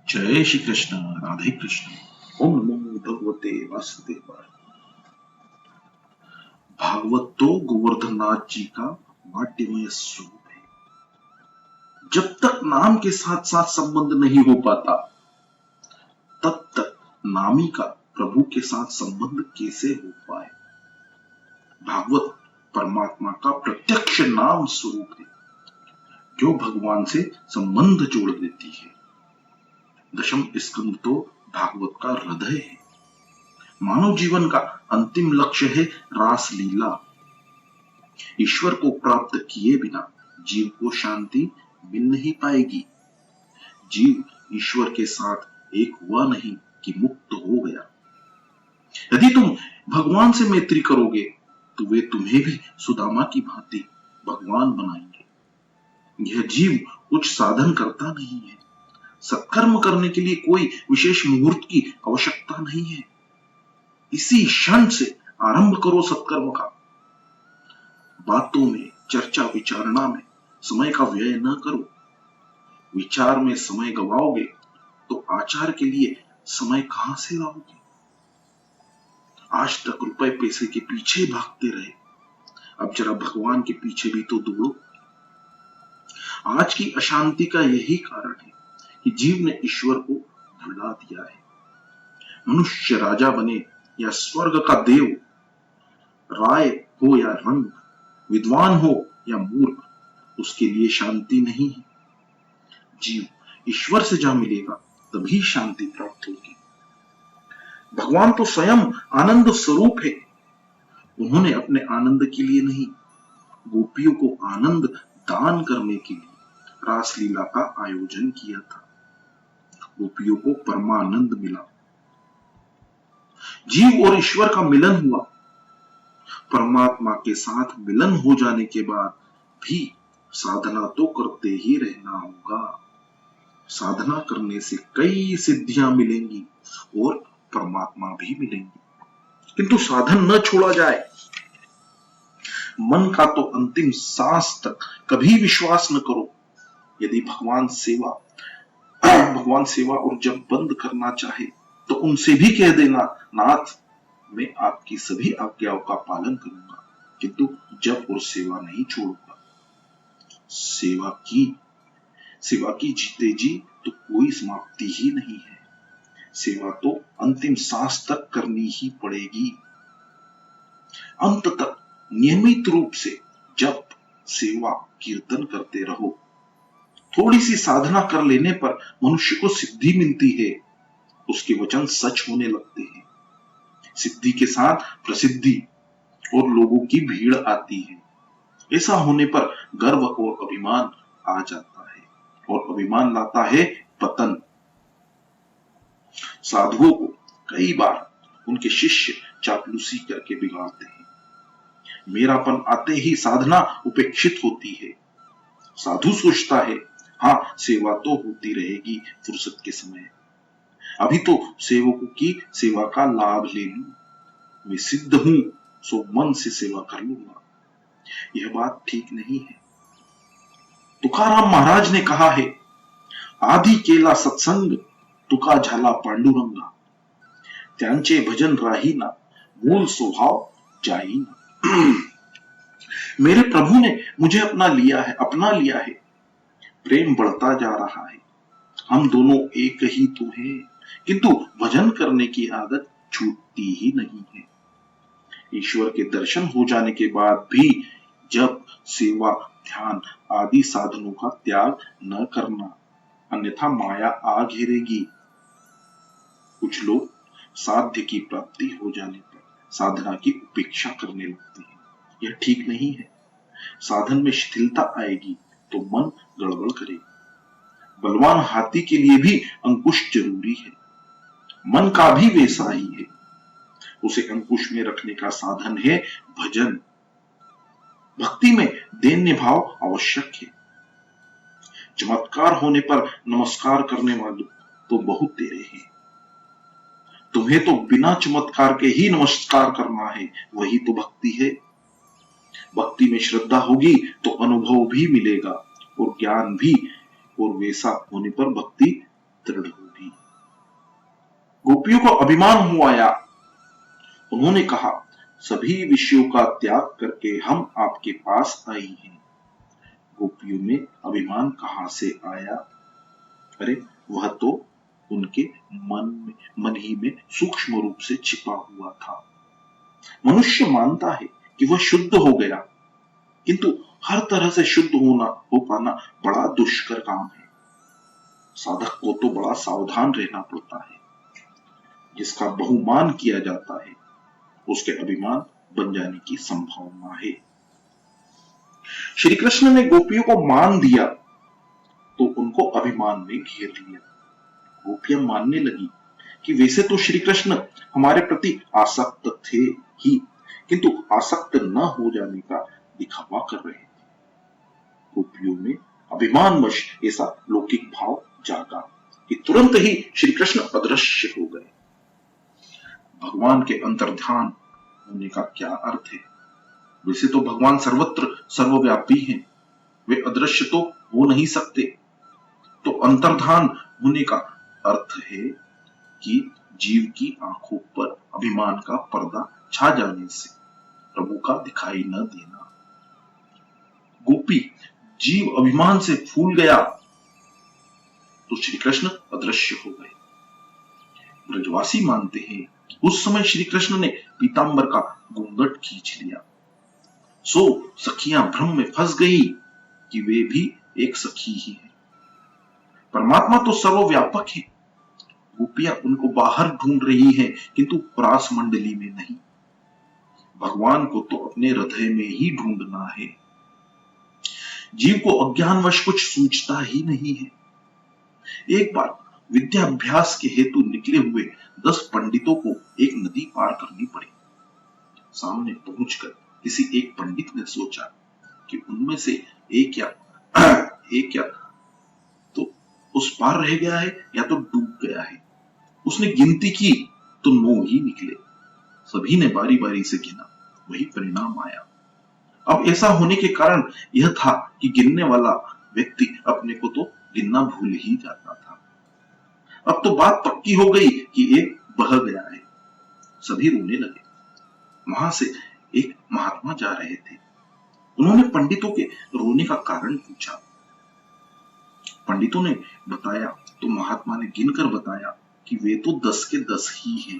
जय श्री कृष्ण। राधे कृष्ण। ओम नमो भगवते वासुदेवाय। भागवत तो गोवर्धननाथ जी का नाट्यमय स्वरूप है। जब तक नाम के साथ साथ संबंध नहीं हो पाता तब तक नामी का प्रभु के साथ संबंध कैसे हो पाए। भागवत परमात्मा का प्रत्यक्ष नाम स्वरूप है जो भगवान से संबंध जोड़ देती है। दशम स्कंद तो भागवत का हृदय है। मानव जीवन का अंतिम लक्ष्य है रास लीला। ईश्वर को प्राप्त किए बिना जीव को शांति मिल नहीं पाएगी। जीव ईश्वर के साथ एक हुआ नहीं कि मुक्त हो गया। यदि तुम भगवान से मैत्री करोगे तो वे तुम्हें भी सुदामा की भांति भगवान बनाएंगे। यह जीव कुछ साधन करता नहीं है। सत्कर्म करने के लिए कोई विशेष मुहूर्त की आवश्यकता नहीं है। इसी क्षण से आरंभ करो सत्कर्म का। बातों में, चर्चा विचारणा में समय का व्यय न करो। विचार में समय गवाओगे तो आचार के लिए समय कहां से लाओगे। आज तक रुपए पैसे के पीछे भागते रहे, अब जरा भगवान के पीछे भी तो दौड़ो। आज की अशांति का यही कारण है कि जीव ने ईश्वर को भुला दिया है। मनुष्य राजा बने या स्वर्ग का देव, राय हो या रंग, विद्वान हो या मूर्ख, उसके लिए शांति नहीं है। जीव ईश्वर से जा मिलेगा तभी शांति प्राप्त होगी। भगवान तो स्वयं आनंद स्वरूप है। उन्होंने अपने आनंद के लिए नहीं, गोपियों को आनंद दान करने के लिए रासलीला का आयोजन किया था। गोपियों को परमानंद मिला। जीव और ईश्वर का मिलन हुआ। परमात्मा के साथ मिलन हो जाने के बाद भी साधना तो करते ही रहना होगा। साधना करने से कई सिद्धियां मिलेंगी और परमात्मा भी मिलेंगी, किंतु साधन न छोड़ा जाए। मन का तो अंतिम सांस तक कभी विश्वास न करो। यदि भगवान सेवा और जब बंद करना चाहे तो उनसे भी कह देना, नाथ मैं आपकी सभी आज्ञाओं का पालन करूंगा, किंतु जब और सेवा नहीं छोड़ूंगा। सेवा की जीते जी तो कोई समाप्ति ही नहीं है। सेवा तो अंतिम सांस तक करनी ही पड़ेगी। अंत तक नियमित रूप से जब सेवा कीर्तन करते रहो। थोड़ी सी साधना कर लेने पर मनुष्य को सिद्धि मिलती है। उसके वचन सच होने लगते हैं। सिद्धि के साथ प्रसिद्धि और लोगों की भीड़ आती है। ऐसा होने पर गर्व और अभिमान आ जाता है और अभिमान लाता है पतन। साधुओं को कई बार उनके शिष्य चापलूसी करके बिगाड़ते हैं। मेरापन आते ही साधना उपेक्षित होती है। साधु सोचता है, हाँ सेवा तो होती रहेगी फुर्सत के समय, अभी तो सेवकों की सेवा का लाभ ले लूं। मैं सिद्ध हूं सो मन से सेवा कर लूंगा। यह बात ठीक नहीं है। तुकाराम महाराज ने कहा है, आधी केला सत्संग तुका झाला पांडुरंगा, त्यांचे भजन राहीना मूल स्वभाव जाईना। मेरे प्रभु ने मुझे अपना लिया है। प्रेम बढ़ता जा रहा है। हम दोनों एक ही तो हैं, किंतु भजन करने की आदत छूटती ही नहीं है। ईश्वर के दर्शन हो जाने के बाद भी जब सेवा, ध्यान आदि साधनों का त्याग न करना, अन्यथा माया आ घेरेगी। कुछ लोग साध्य की प्राप्ति हो जाने पर साधना की उपेक्षा करने लगते हैं। यह ठीक नहीं है। साधन में शिथिलता आएगी तो मन गड़बड़ करेगा। बलवान हाथी के लिए भी अंकुश जरूरी है। मन का भी वैसा ही है। उसे अंकुश में रखने का साधन है भजन। भक्ति में दैन्य भाव आवश्यक है। चमत्कार होने पर नमस्कार करने वाले तो बहुत तेरे हैं। तुम्हें तो बिना चमत्कार के ही नमस्कार करना है, वही तो भक्ति है। भक्ति में श्रद्धा होगी तो अनुभव भी मिलेगा और ज्ञान भी, और वैसा होने पर भक्ति दृढ़ होगी। गोपियों को अभिमान हो आया। उन्होंने कहा, सभी विषयों का त्याग करके हम आपके पास आई हैं। गोपियों में अभिमान कहां से आया? अरे वह तो उनके मन ही में सूक्ष्म रूप से छिपा हुआ था। मनुष्य मानता है कि वह शुद्ध हो गया, किंतु हर तरह से शुद्ध हो पाना बड़ा दुष्कर काम है। साधक को तो बड़ा सावधान रहना पड़ता है। जिसका बहुमान किया जाता है उसके अभिमान बन जाने की संभावना है। श्री कृष्ण ने गोपियों को मान दिया तो उनको अभिमान में घेर लिया। गोपियां मानने लगी कि वैसे तो श्री कृष्ण हमारे प्रति आसक्त थे ही, किंतु आसक्त न हो जाने का दिखावा कर रहे थे। गोपियों में अभिमानवश ऐसा लौकिक भाव जागा कि तुरंत ही श्री कृष्ण अदृश्य हो गए। भगवान के अंतर्ध्यान होने का क्या अर्थ है? वैसे तो भगवान सर्वत्र सर्वव्यापी हैं, वे अदृश्य तो हो नहीं सकते। तो अंतर्धान होने का अर्थ है कि जीव की आंखों पर अभिमान का पर्दा छा जाने से प्रभु का दिखाई न देना। गोपी जीव अभिमान से फूल गया तो श्री कृष्ण अदृश्य हो गए। ब्रजवासी मानते हैं कि उस समय श्री कृष्ण ने पीतांबर का घूंघट खींच लिया। सो सखियां भ्रम में फंस गई कि वे भी एक सखी ही है। परमात्मा तो सर्वव्यापक है। गोपियां उनको बाहर ढूंढ रही हैं, किंतु प्रास मंडली में नहीं। भगवान को तो अपने हृदय में ही ढूंढना है। जीव को अज्ञानवश कुछ सूझता ही नहीं है। एक बार विद्याभ्यास के हेतु निकले हुए 10 पंडितों को एक नदी पार करनी पड़ी। सामने पहुंचकर किसी एक पंडित ने सोचा कि उनमें से एक या तो उस पार रह गया है या तो डूब गया है। उसने गिनती की तो 9 ही निकले। सभी ने बारी बारी से गिना, वही परिणाम आया। अब ऐसा होने के कारण यह था कि गिनने वाला व्यक्ति अपने को तो गिनना भूल ही जाता था। अब तो बात पक्की हो गई कि एक बह गया है। सभी रोने लगे। वहां से एक महात्मा जा रहे थे। उन्होंने पंडितों के रोने का कारण पूछा। पंडितों ने बताया तो महात्मा ने गिनकर बताया कि वे तो 10 के 10 ही हैं।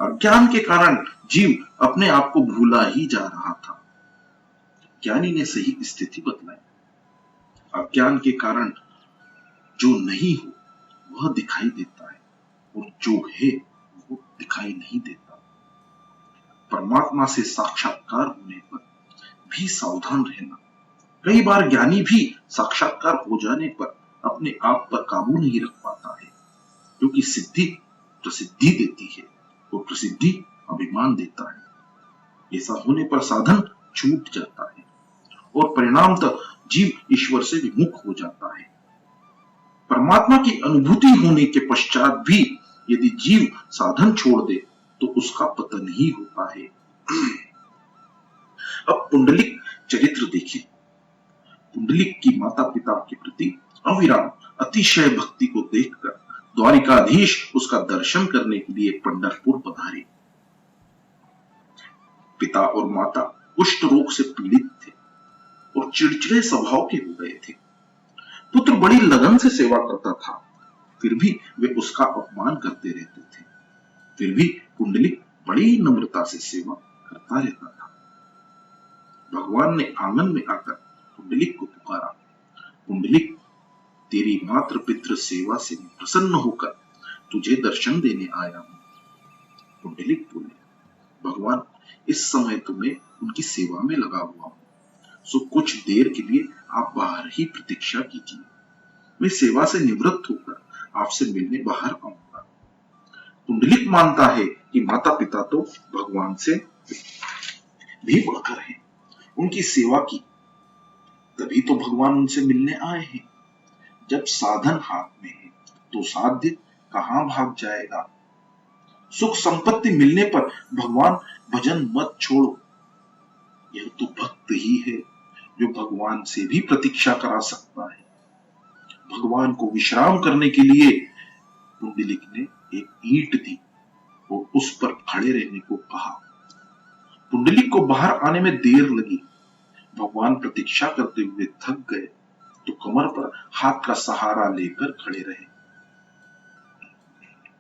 अज्ञान के कारण जीव अपने आप को भूला ही जा रहा था। ज्ञानी ने सही स्थिति बतलाई। अज्ञान के कारण जो नहीं हो वह दिखाई देता है और जो है वो दिखाई नहीं देता। परमात्मा से साक्षात्कार होने पर भी सावधान रहना। कई बार ज्ञानी भी साक्षात्कार हो जाने पर अपने आप पर काबू नहीं रख पाता है, क्योंकि सिद्धि प्रसिद्धि देती है और प्रसिद्धि अभिमान देता है। ऐसा होने पर साधन छूट जाता है और परिणामतः जीव ईश्वर से विमुख हो जाता है। परमात्मा की अनुभूति होने के पश्चात भी यदि जीव साधन छोड़ दे तो उसका पतन ही होता है। अब पुंडलिक चरित्र देखें। पुंडलिक की माता पिता के प्रति अविराम अतिशय भक्ति को देखकर द्वारिकाधीश उसका दर्शन करने के लिए पंढरपुर पधारे। पिता और माता कुष्ठ रोग से पीड़ित थे और चिड़चिड़े स्वभाव के हो गए थे। पुत्र बड़ी लगन से सेवा करता था, फिर भी वे उसका अपमान करते रहते थे। फिर भी पुंडलिक बड़ी नम्रता से सेवा करता रहता था। भगवान ने आंगन में आकर पुंडलिक को पुकारा। पुंडलिक, तेरी मात्र पितृ सेवा से प्रसन्न होकर तुझे दर्शन देने आया हूं। पुंडलिक बोले, भगवान, इस समय तो मैं उनकी सेवा में लगा हुआ हूं, सो कुछ देर के लिए आप बाहर ही प्रतीक्षा कीजिए। मैं सेवा से निवृत्त होकर आपसे मिलने बाहर आऊंगा। पुंडलिक मानता है कि माता पिता तो भगवान से भी बढ़कर हैं। उनकी सेवा की तभी तो भगवान उनसे मिलने आए हैं। जब साधन हाथ में है तो साध्य कहां भाग जाएगा। सुख संपत्ति मिलने पर भगवान भजन मत छोड़ो। यह तो भक्त ही है जो भगवान से भी प्रतीक्षा करा सकता है। भगवान को विश्राम करने के लिए पुंडलिक ने एक ईंट दी और उस पर खड़े रहने को कहा। पुंडलिक को बाहर आने में देर लगी। भगवान प्रतीक्षा करते हुए थक गए तो कमर पर हाथ का सहारा लेकर खड़े रहे।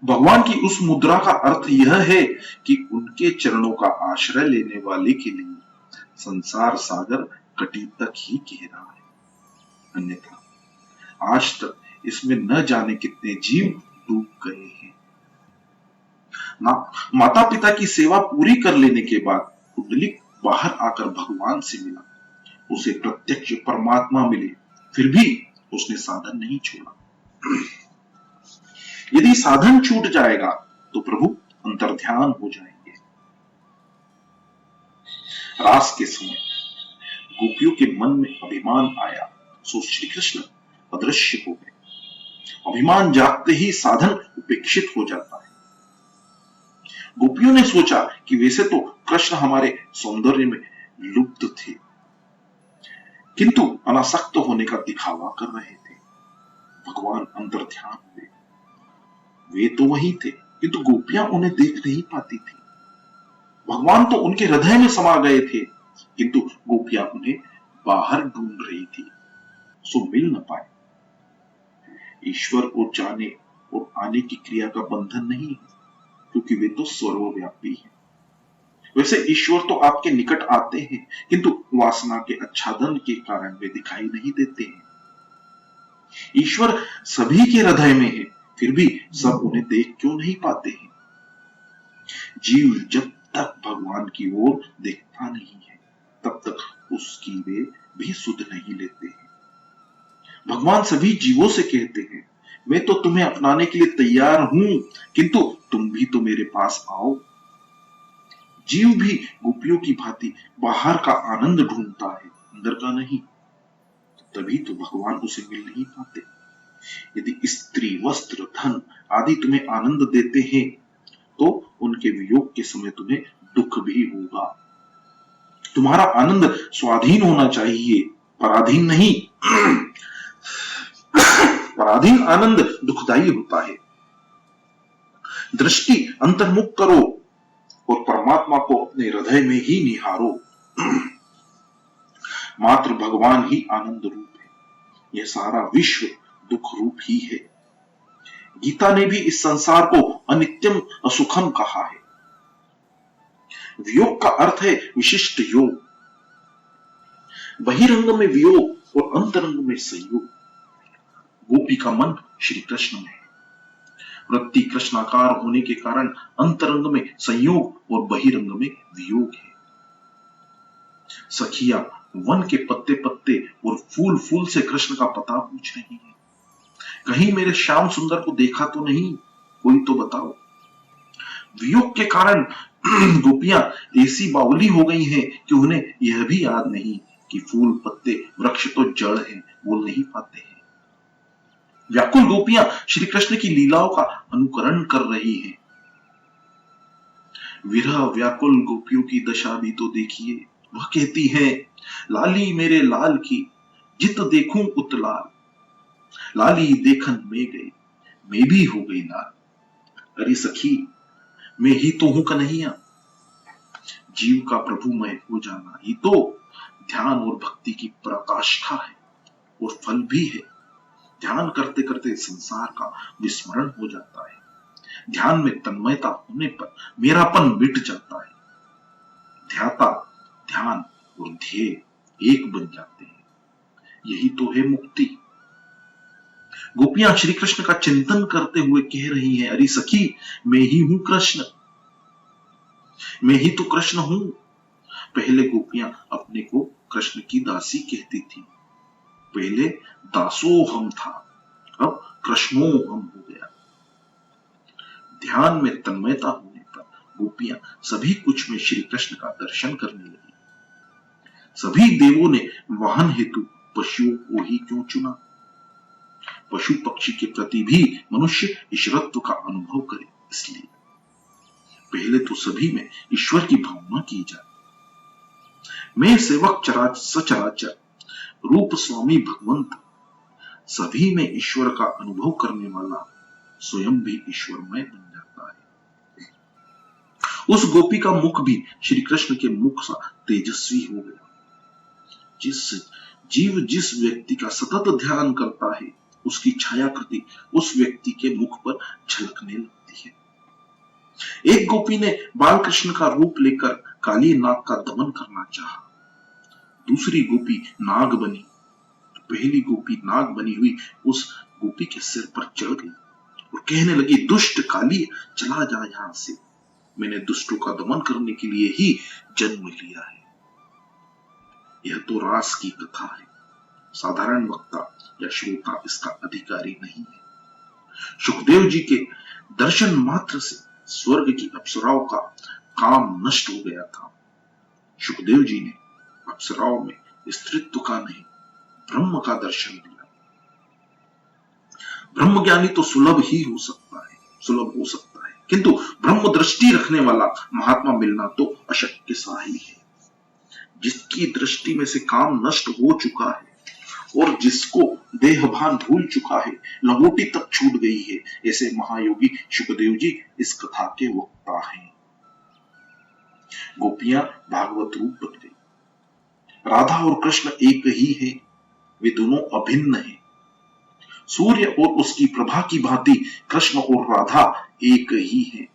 भगवान की उस मुद्रा का अर्थ यह है कि उनके चरणों का आश्रय लेने वाले के लिए संसार सागर कटी तक ही गहरा है, अन्यथा आज तक इसमें न जाने कितने जीव डूब गए हैं। माता पिता की सेवा पूरी कर लेने के बाद पुंडलिक बाहर आकर भगवान से मिला। उसे प्रत्यक्ष परमात्मा मिले, फिर भी उसने साधन नहीं छोड़ा। यदि साधन छूट जाएगा तो प्रभु अंतर्ध्यान हो जाएंगे। रास के समय गोपियों के मन में अभिमान आया, सो श्री कृष्ण अदृश्य हो गए। अभिमान जागते ही साधन उपेक्षित हो जाता है। गोपियों ने सोचा कि वैसे तो कृष्ण हमारे सौंदर्य में लुप्त थे, किंतु अनासक्त होने का दिखावा कर रहे थे। भगवान अंतर्ध्यान हुए। वे तो वही थे, किंतु गोपियां उन्हें देख नहीं पाती थी। भगवान तो उनके हृदय में समा गए थे, किंतु गोपियां उन्हें बाहर ढूंढ रही थी, सो मिल न पाए। ईश्वर को जाने और आने की क्रिया का बंधन नहीं है, क्योंकि वे तो सर्वव्यापी हैं। वैसे ईश्वर तो आपके निकट आते हैं, किंतु वासना के आच्छादन के कारण वे दिखाई नहीं देते हैं। ईश्वर सभी के हृदय में है, फिर भी सब उन्हें देख क्यों नहीं पाते हैं? जीव जब तक भगवान की ओर देखता नहीं है, तब तक उसकी वे भी सुध नहीं लेते हैं। भगवान सभी जीवों से कहते हैं, मैं तो तुम्हें अपनाने के लिए तैयार हूं, किंतु तुम भी तो मेरे पास आओ। जीव भी गोपियों की भांति बाहर का आनंद ढूंढता है, अंदर का नहीं। तभी तो भगवान उसे मिल नहीं पाते। यदि स्त्री, वस्त्र, धन आदि तुम्हें आनंद देते हैं, तो उनके वियोग के समय तुम्हें दुख भी होगा। तुम्हारा आनंद स्वाधीन होना चाहिए, पराधीन नहीं। पराधीन आनंद दुखदायी होता है। दृष्टि अंतर्मुख करो और परमात्मा को अपने हृदय में ही निहारो। मात्र भगवान ही आनंद रूप है। यह सारा विश्व दुख रूप ही है। गीता ने भी इस संसार को अनित्यम असुखम कहा है। वियोग का अर्थ है विशिष्ट योग। बहिरंग में वियोग और अंतरंग में संयोग। गोपी का मन श्री कृष्ण में है। वृत्ति कृष्णाकार होने के कारण अंतरंग में संयोग और बहिरंग में वियोग है। सखिया वन के पत्ते पत्ते और फूल फूल से कृष्ण का पता पूछ रही है। कहीं मेरे श्याम सुंदर को देखा तो नहीं, कोई तो बताओ। वियोग के कारण गोपियां ऐसी बावली हो गई हैं कि उन्हें यह भी याद नहीं कि फूल पत्ते वृक्ष तो जड़ हैं, बोल नहीं पाते हैं। व्याकुल गोपियां श्री कृष्ण की लीलाओं का अनुकरण कर रही हैं। विरह व्याकुल गोपियों की दशा भी तो देखिए। वह कहती है, लाली मेरे लाल की जित देखूं उत लाल, लाली देखन में गई मैं भी हो गई लाल। अरे सखी, मैं ही तो हूं कन्हैया। जीव का प्रभु मैं हो जाना ही तो ध्यान और भक्ति की पराकाष्ठा है और फल भी है। ध्यान करते करते संसार का विस्मरण हो जाता है। ध्यान में तन्मयता होने पर मेरापन मिट जाता है। ध्याता, ध्यान और ध्येय एक बन जाते हैं। यही तो है मुक्ति। गोपियां श्री कृष्ण का चिंतन करते हुए कह रही हैं, अरे सखी, मैं ही हूं कृष्ण, मैं ही तो कृष्ण हूं। पहले गोपियां अपने को कृष्ण की दासी कहती थी। पहले दासोहम था, अब कृष्णोहम हो गया। ध्यान में तन्मयता होने पर गोपियां सभी कुछ में श्री कृष्ण का दर्शन करने लगी। सभी देवों ने वाहन हेतु पशुओं को ही क्यों चुना? पशु पक्षी के प्रति भी मनुष्य ईश्वरत्व का अनुभव करे, इसलिए पहले तो सभी में ईश्वर की भावना की जाए। मैं सेवक सचराचर रूप स्वामी भगवंत, सभी में ईश्वर का अनुभव करने वाला स्वयं भी ईश्वरमय बन जाता है। उस गोपी का मुख भी श्री कृष्ण के मुख सा तेजस्वी हो गया। जिस व्यक्ति का सतत ध्यान करता है, उसकी छायाकृति उस व्यक्ति के मुख पर झलकने लगती है। एक गोपी ने बालकृष्ण का रूप लेकर काली नाग का दमन करना चाहा। दूसरी गोपी नाग बनी। पहली गोपी नाग बनी हुई उस गोपी के सिर पर चढ़ गई और कहने लगी, दुष्ट काली, चला जा यहां से। मैंने दुष्टों का दमन करने के लिए ही जन्म लिया है। यह तो रास की कथा है। साधारण वक्ता या श्रोता इसका अधिकारी नहीं है। सुखदेव जी के दर्शन मात्र से स्वर्ग की अप्सराओं का काम नष्ट हो गया था। सुखदेव जी ने अप्सराओं में स्त्रीत्व का नहीं, ब्रह्म का दर्शन दिया। ब्रह्म ज्ञानी तो सुलभ हो सकता है, किंतु ब्रह्म दृष्टि रखने वाला महात्मा मिलना तो अशक्य सा ही है। जिसकी दृष्टि में से काम नष्ट हो चुका है और जिसको देहभान भूल चुका है, लंगोटी तक छूट गई है, ऐसे महायोगी सुखदेव जी इस कथा के वक्ता हैं। गोपियां भागवत रूप बन गई। राधा और कृष्ण एक ही है, वे दोनों अभिन्न हैं। सूर्य और उसकी प्रभा की भांति कृष्ण और राधा एक ही है।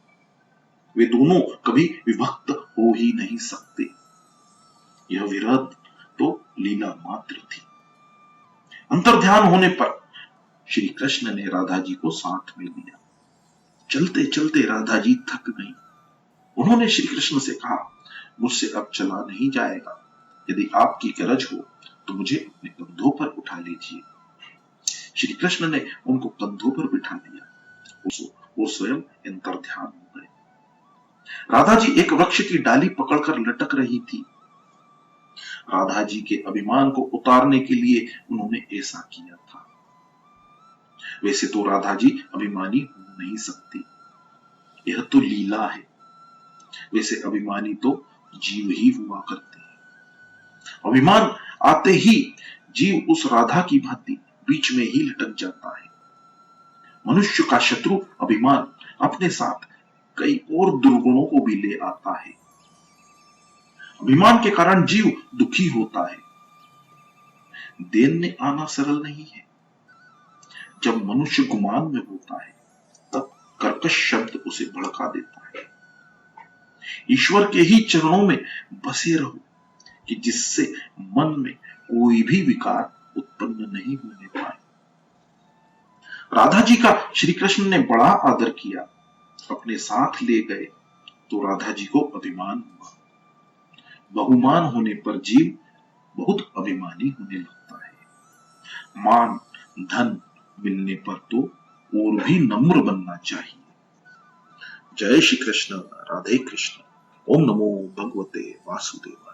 वे दोनों कभी विभक्त हो ही नहीं सकते। यह विरह तो लीला मात्र थी। अंतर्ध्यान होने पर श्री कृष्ण ने राधा जी को साथ में लिया। चलते चलते राधा जी थक गई। उन्होंने श्री कृष्ण से कहा, मुझसे अब चला नहीं जाएगा। यदि आपकी गरज हो तो मुझे अपने कंधों पर उठा लीजिए। श्री कृष्ण ने उनको कंधों पर बिठा दिया। वो स्वयं अंतर्ध्यान हो गए। राधा जी एक वृक्ष की डाली पकड़कर लटक रही थी। राधा जी के अभिमान को उतारने के लिए उन्होंने ऐसा किया था। वैसे तो राधा जी अभिमानी हो नहीं सकती, यह तो लीला है। वैसे अभिमानी तो जीव ही हुआ करते हैं। अभिमान आते ही जीव उस राधा की भांति बीच में ही लटक जाता है। मनुष्य का शत्रु अभिमान अपने साथ कई और दुर्गुणों को भी ले आता है। अभिमान के कारण जीव दुखी होता है। देने आना सरल नहीं है। जब मनुष्य गुमान में होता है, तब कर्कश शब्द उसे भड़का देता है। ईश्वर के ही चरणों में बसे रहो कि जिससे मन में कोई भी विकार उत्पन्न नहीं होने पाए। राधा जी का श्री कृष्ण ने बड़ा आदर किया, अपने साथ ले गए तो राधा जी को अभिमान हुआ। बहुमान होने पर जीव बहुत अभिमानी होने लगता है। मान धन मिलने पर तो और भी नम्र बनना चाहिए। जय श्री कृष्ण, राधे कृष्ण। ओम नमो भगवते वासुदेव।